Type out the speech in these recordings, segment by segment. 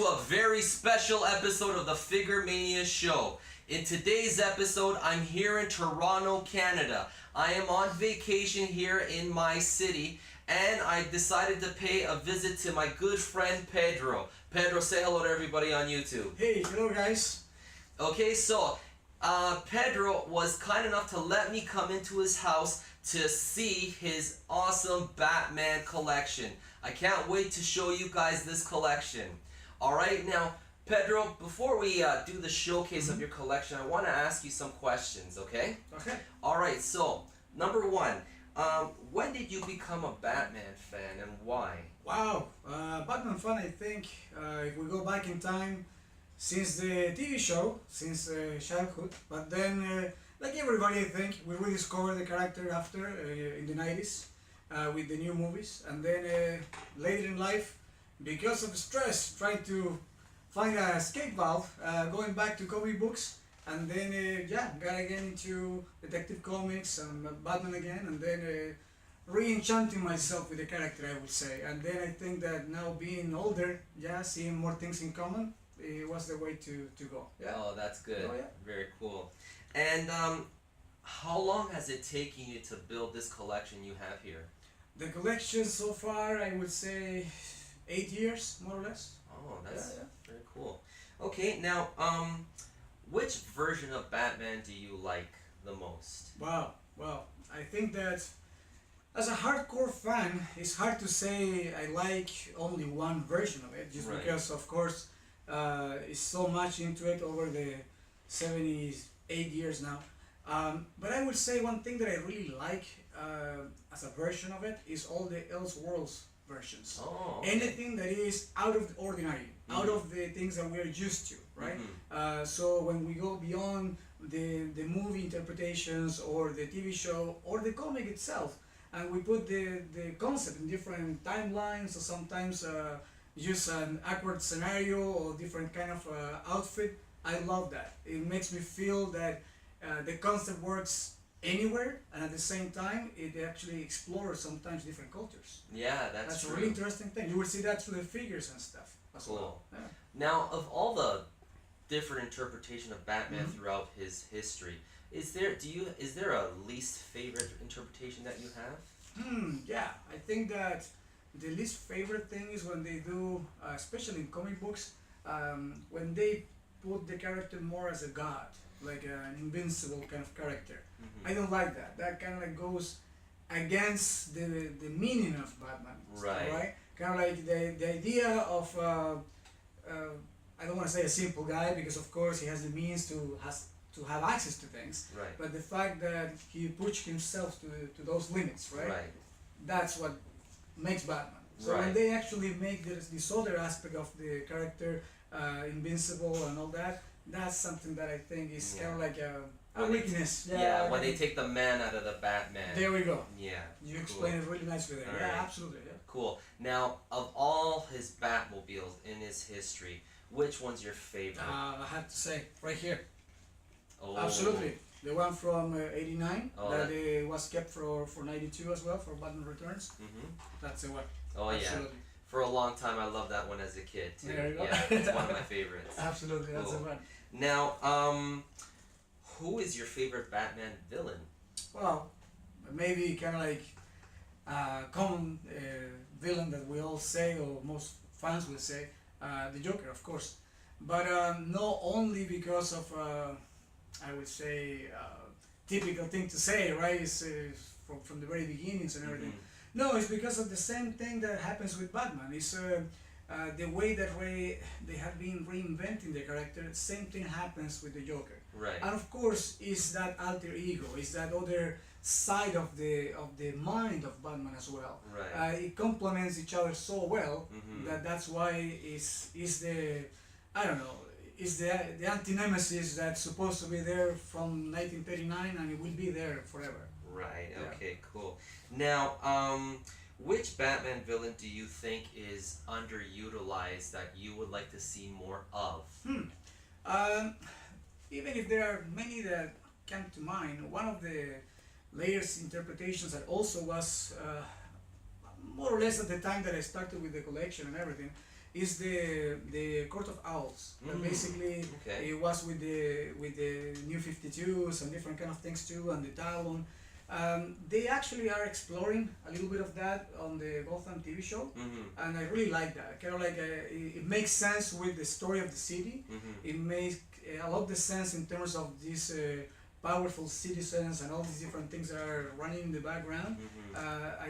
a very special episode of the Figuremania Show. In today's episode, I'm here in Toronto, Canada. I am on vacation here in my city, and I decided to pay a visit to my good friend Pedro. Pedro, say hello to everybody on YouTube. Hey, hello guys. Okay, so Pedro was kind enough to let me come into his house to see his awesome Batman collection. I can't wait to show you guys this collection. Alright, now Pedro, before we do the showcase of your collection, I want to ask you some questions, okay? Okay. Alright, so number one, when did you become a Batman fan and why? Wow, Batman fan, I think, if we go back in time, since the TV show, since childhood, but then, like everybody, I think, we rediscovered the character after, in the 90s, with the new movies, and then later in life, because of stress, trying to find an escape valve, going back to comic books, and then, got again into Detective Comics and Batman again, and then re-enchanting myself with the character, I would say. And then I think that now being older, seeing more things in common, it was the way to go. Yeah. Oh, that's good. Oh, yeah. Very cool. And how long has it taken you to build this collection you have here? The collection so far, I would say 8 years, more or less. Oh, that's very cool. Okay, now, which version of Batman do you like the most? Wow, well, I think that as a hardcore fan, it's hard to say I like only one version of it, just because, of course, it's so much into it over the 78 years now. But I would say one thing that I really like as a version of it is all the Elseworlds versions. Oh, okay. Anything that is out of the ordinary, out of the things that we're used to, right? So when we go beyond the movie interpretations or the TV show or the comic itself, and we put the concept in different timelines, or sometimes use an awkward scenario or different kind of outfit, I love that. It makes me feel that the concept works anywhere, and at the same time it actually explores sometimes different cultures. Yeah, that's true. A really interesting thing. You will see that through the figures and stuff as well. Yeah. Now, of all the different interpretation of Batman throughout his history, is there a least favorite interpretation that you have? Yeah, I think that the least favorite thing is when they do, especially in comic books, when they put the character more as a god, like an invincible kind of character. I don't like that. That kind of like goes against the meaning of Batman. Right? Kind of like the idea of, I don't want to say a simple guy, because of course he has the means to have access to things. Right. But the fact that he pushed himself to those limits, right? That's what makes Batman. So when they actually make this other aspect of the character invincible and all that, that's something that I think is kind of like a weakness. When they take the man out of the Batman. There we go. Yeah. You explained it really nicely there. Right. Absolutely. Yeah. Cool. Now, of all his Batmobiles in his history, which one's your favorite? I have to say, right here. Oh. Absolutely. The one from '89 that was kept for '92 as well, for Batman Returns. That's the one. Oh, absolutely. Yeah. For a long time, I loved that one as a kid too. There you go. Yeah, it's one of my favorites. Absolutely, that's the one. Now, who is your favorite Batman villain? Well, maybe kind of like common villain that we all say, or most fans will say, the Joker, of course. But not only because of, I would say, typical thing to say, right? It's from the very beginnings and everything. No, it's because of the same thing that happens with Batman. It's the way that they have been reinventing the character. The same thing happens with the Joker. Right. And of course, it's that alter ego. It's that other side of the mind of Batman as well. Right. It complements each other so well that's why it's the, I don't know, it's the anti-nemesis that's supposed to be there from 1939, and it will be there forever. Right, okay, cool. Now, which Batman villain do you think is underutilized that you would like to see more of? Even if there are many that come to mind, one of the latest interpretations that also was more or less at the time that I started with the collection and everything is the Court of Owls. And basically, Okay. it was with the New 52s and different kind of things too, and the Talon. They actually are exploring a little bit of that on the Gotham TV show, and I really like that. Kind of like it makes sense with the story of the city. It makes a lot of sense in terms of these powerful citizens and all these different things that are running in the background.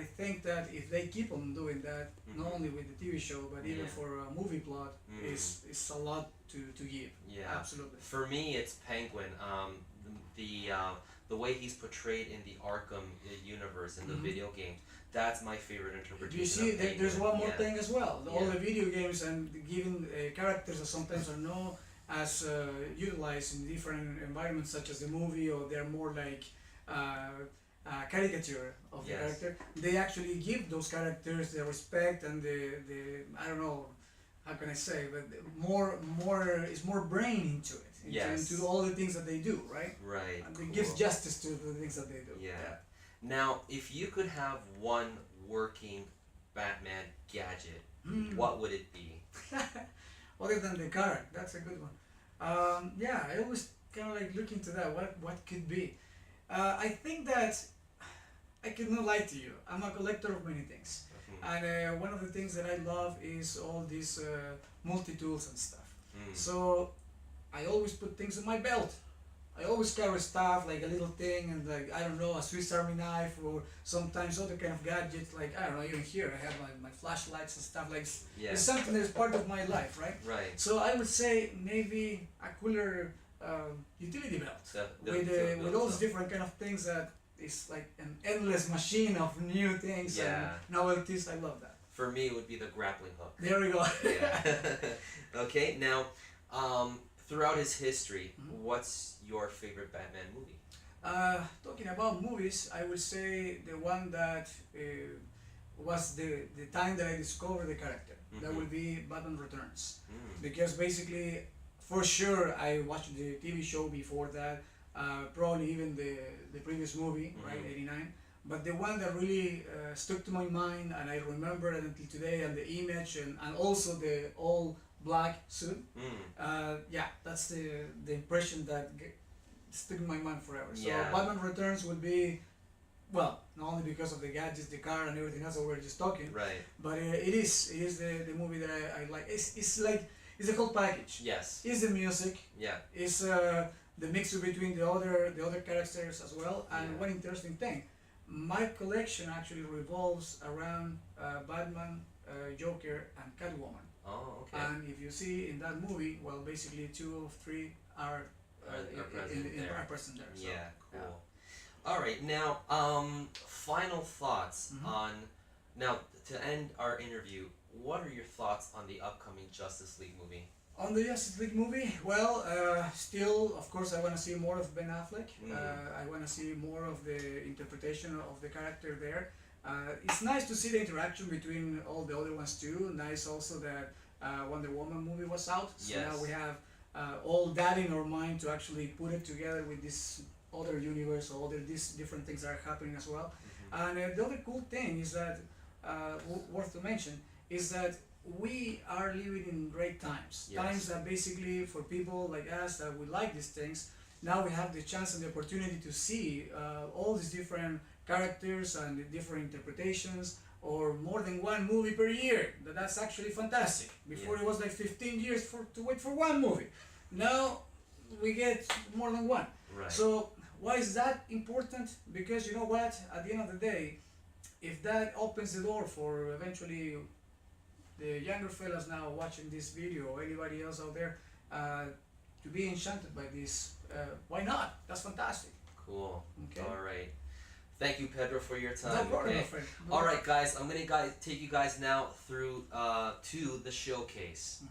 I think that if they keep on doing that, not only with the TV show but even for a movie plot, is a lot to give. Yeah, absolutely. For me, it's Penguin. The way he's portrayed in the Arkham universe in the video game, that's my favorite interpretation. You see, of Penguin. there's one more thing as well. All Yeah. the video games and giving characters that sometimes are not as utilized in different environments, such as the movie, or they're more like caricature of the Yes. character. They actually give those characters the respect and the I don't know how can I say, but is more brain into it, into all the things that they do, right? Right. And Cool. it gives justice to the things that they do. Yeah. Now, if you could have one working Batman gadget, what would it be? Other than the car, that's a good one. Yeah, I always kind of like look into that. What could be? I think that I cannot lie to you. I'm a collector of many things, and one of the things that I love is all these multi-tools and stuff. So I always put things in my belt. I always carry stuff like a little thing and like I don't know, a Swiss Army knife, or sometimes other kind of gadgets like I don't know, even here I have my flashlights and stuff like it's something that is part of my life, right? Right. So I would say maybe a cooler utility belt with all these different kind of things that is like an endless machine of new things and novelties. I love that. For me, it would be the grappling hook. There we go. Yeah. Okay, now, throughout his history, what's your favorite Batman movie? Talking about movies, I would say the one that was the time that I discovered the character. That would be Batman Returns. Because basically, for sure, I watched the TV show before that, probably even the previous movie, right, 89. But the one that really stuck to my mind, and I remember it until today, and the image, and also the all black suit, yeah, that's the impression that stuck in my mind forever. So Batman Returns would be, well, not only because of the gadgets, the car, and everything else that we were just talking, right? But it is the movie that I like. It's like it's a whole package. Yes. It's the music. Yeah. It's the mixture between the other characters as well. And one interesting thing, my collection actually revolves around Batman, Joker, and Catwoman. Oh, okay. And if you see in that movie, well, basically 2 of 3 are present there. So, yeah, cool. Yeah. All right, now, final thoughts on, now, to end our interview, what are your thoughts on the upcoming Justice League movie? On the Justice League movie, well, still, of course, I want to see more of Ben Affleck. I want to see more of the interpretation of the character there. It's nice to see the interaction between all the other ones too. Nice also that Wonder Woman movie was out. So now we have all that in our mind to actually put it together with this other universe, or these different things that are happening as well. And the other cool thing is that, worth to mention, is that we are living in great times. Times that basically for people like us that we like these things, now we have the chance and the opportunity to see all these different characters and the different interpretations, or more than one movie per year. That's actually fantastic. Before it was like 15 years to wait for one movie. Now we get more than one. Right. So why is that important? Because you know what, at the end of the day, if that opens the door for eventually the younger fellas now watching this video, or anybody else out there, to be enchanted by this, why not? That's fantastic. Cool. Okay. All right. Thank you, Pedro, for your time. No problem, okay? my friend. All right, guys. I'm gonna take you guys now through to the showcase.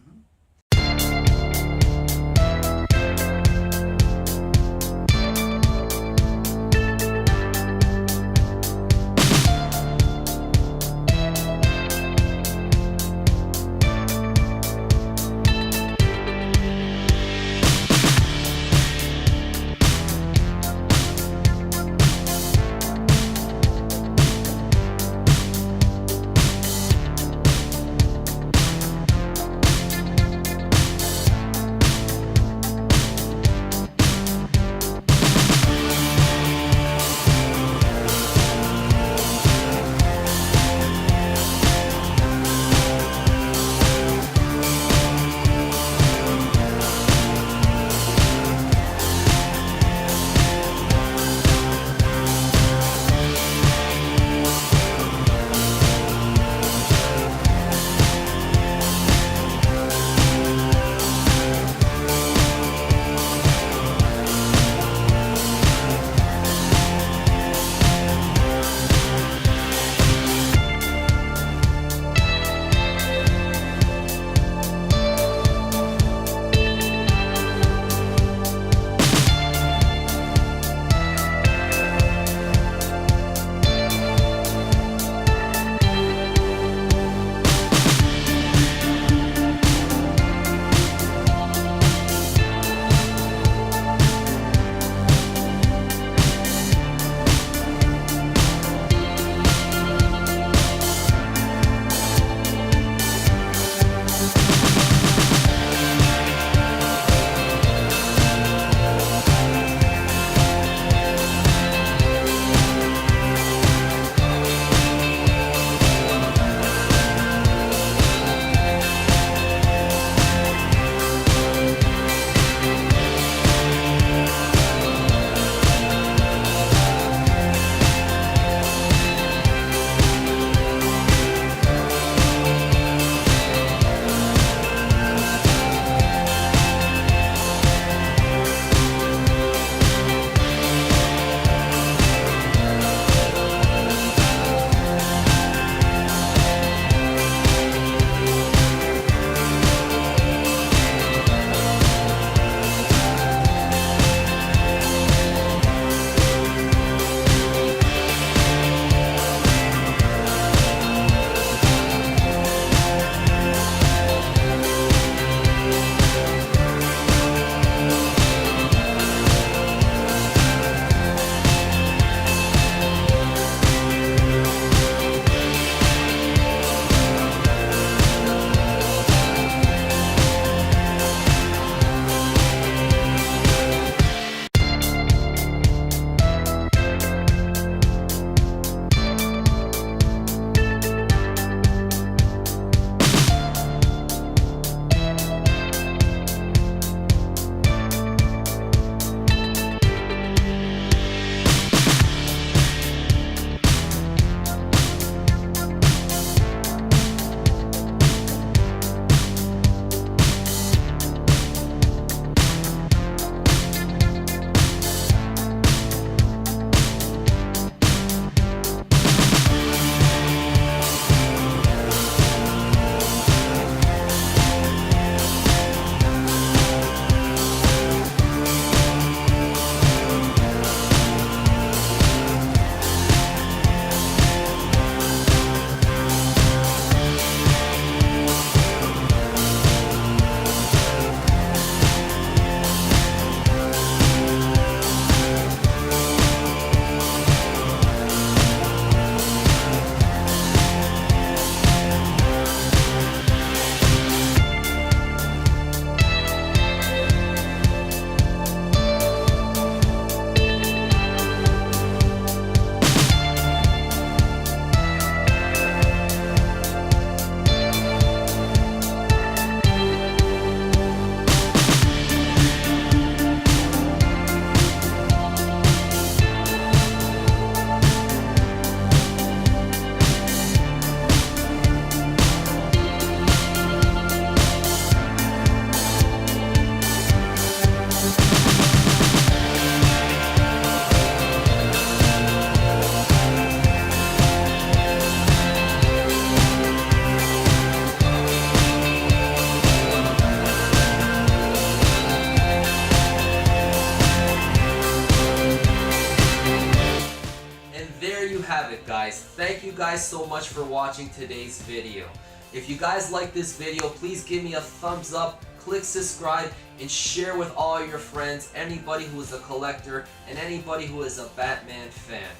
thank you guys so much for watching today's video. If you guys like this video, please give me a thumbs up, click subscribe, and share with all your friends, anybody who is a collector, and anybody who is a Batman fan.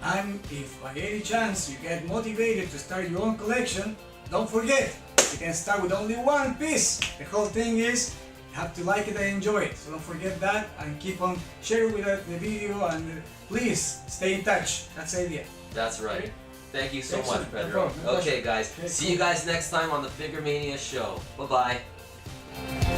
And if by any chance you get motivated to start your own collection, don't forget, you can start with only one piece. The whole thing is, you have to like it and enjoy it. So don't forget that, and keep on sharing with the video, and please stay in touch. That's the idea. That's right. Okay? Thank you so Excellent. much, No Pedro. problem. No Okay, pleasure. guys. Okay, See cool. you guys next time on the Figure Mania show. Bye-bye.